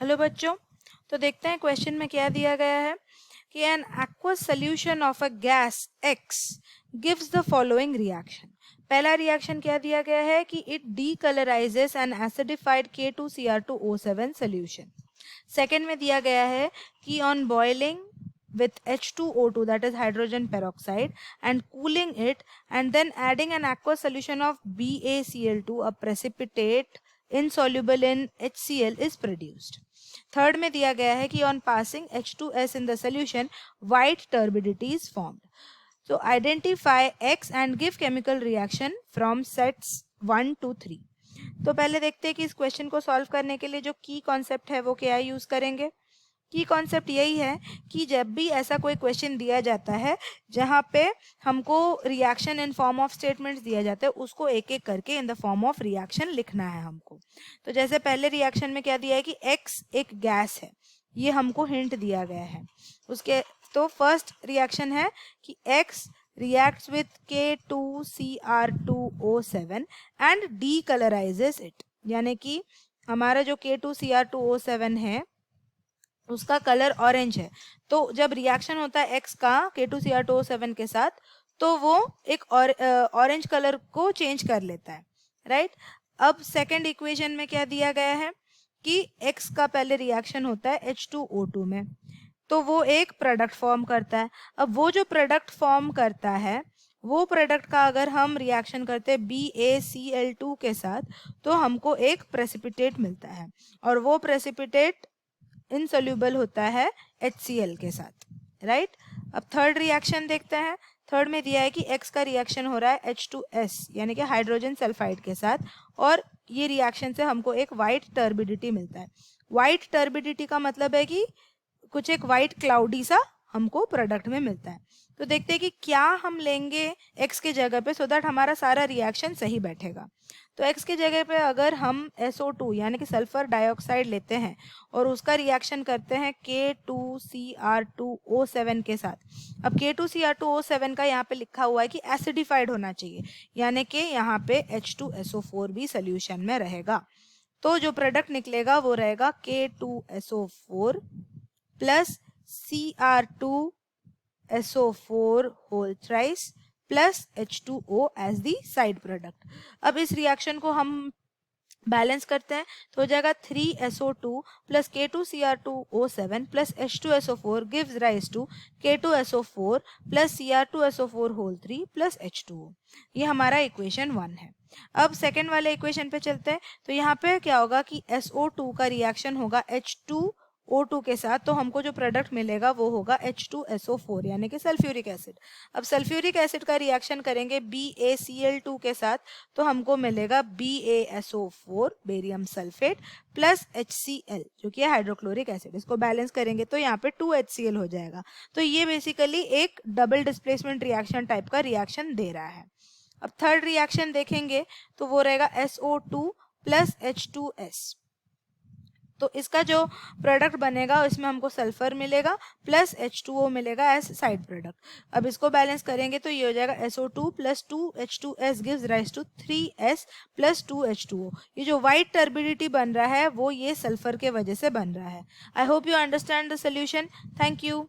Hello बच्चों, तो देखते हैं क्वेश्चन में क्या दिया गया है कि N aqueous solution of a gas X gives the following reaction। पहला रिएक्शन क्या दिया गया है कि it decolorizes an acidified K2Cr2O7 solution। Second में दिया गया है कि on boiling with H2O2, that is hydrogen peroxide, and cooling it and then adding an aqueous solution of BaCl2, a precipitate insoluble in HCl is produced। Third में दिया गया है कि on passing H2S in the solution white turbidity is formed। So identify X and give chemical reaction from sets 1 to 3। तो पहले देखते हैं कि इस क्वेश्चन को सॉल्व करने के लिए जो की कॉन्सेप्ट है वो क्या यूज करेंगे। की कॉन्सेप्ट यही है कि जब भी ऐसा कोई क्वेश्चन दिया जाता है जहाँ पे हमको reaction in form of statements दिया जाता है उसको एक एक करके in the form of reaction लिखना है हमको। तो जैसे पहले रिएक्शन में क्या दिया है कि X एक गैस है, ये हमको हिंट दिया गया है उसके। तो फर्स्ट रिएक्शन है कि X reacts with K2Cr2O7 and decolorizes it, यानी कि हमारा जो K2Cr2O7 है उसका कलर ऑरेंज है। तो जब रिएक्शन होता है X का K2Cr2O7 के साथ तो वो एक ऑरेंज कलर को चेंज कर लेता है, राइट। अब सेकंड इक्वेशन में क्या दिया गया है कि X का पहले रिएक्शन होता है H2O2 में, तो वो एक प्रोडक्ट फॉर्म करता है। अब वो जो प्रोडक्ट फॉर्म करता है वो प्रोडक्ट का अगर हम रिएक्शन करते हैं BaCl2 के साथ तो हमको एक प्रेसिपिटेट मिलता है और वो प्रेसिपिटेट इनसोल्यूबल होता है HCl के साथ, राइट। अब थर्ड रिएक्शन देखते हैं। थर्ड में दिया है कि X का रिएक्शन हो रहा है H2S यानी कि हाइड्रोजन सल्फाइड के साथ और ये रिएक्शन से हमको एक वाइट टर्बिडिटी मिलता है। वाइट टर्बिडिटी का मतलब है कि कुछ एक वाइट क्लाउडी सा हमको प्रोडक्ट में मिलता है। तो देखते हैं कि क्या हम लेंगे X के जगह पे सो दैट हमारा सारा रिएक्शन सही बैठेगा। तो X के जगह पे अगर हम SO2 यानी कि सल्फर डाइऑक्साइड लेते हैं और उसका रिएक्शन करते हैं K2Cr2O7 के साथ। अब K2Cr2O7 का यहाँ पे लिखा हुआ है कि एसिडिफाइड होना चाहिए, यानी कि यहाँ पे H2SO4 भी सोल्यूशन में रहेगा। तो जो प्रोडक्ट निकलेगा वो रहेगा K2SO4 plus Cr2SO4 whole thrice plus H2O as the side product. अब इस रिएक्शन को हम बैलेंस करते हैं तो हो जाएगा 3SO2 plus K2Cr2O7 plus H2SO4 gives rise to K2SO4 plus Cr2SO4 whole 3 plus H2O। ये हमारा इक्वेशन 1 है। अब सेकेंड वाले इक्वेशन पे चलते हैं। तो यहाँ पे क्या होगा कि SO2 का रिएक्शन होगा H2O2 के साथ, तो हमको जो प्रोडक्ट मिलेगा वो होगा H2SO4 यानी कि सल्फ्यूरिक एसिड। अब सल्फ्यूरिक एसिड का रिएक्शन करेंगे BaCl2 के साथ तो हमको मिलेगा BaSO4 barium sulphate plus HCl जो कि है हाइड्रोक्लोरिक एसिड। इसको बैलेंस करेंगे तो यहाँ पे 2HCl हो जाएगा। तो ये बेसिकली एक डबल डिस्प्लेसमेंट रिएक्शन टाइप का रिएक्शन दे रहा है। अब थर्ड रिएक्शन देखेंगे तो वो रहेगा SO2 प्लस H2S। तो इसका जो प्रोडक्ट बनेगा इसमें हमको सल्फर मिलेगा प्लस H2O मिलेगा एज साइड प्रोडक्ट। अब इसको बैलेंस करेंगे तो ये हो जाएगा SO2 plus 2H2S gives rise to 3S plus 2H2O। ये जो वाइट टर्बिडिटी बन रहा है वो ये सल्फर के वजह से बन रहा है। I hope you understand the solution. Thank you.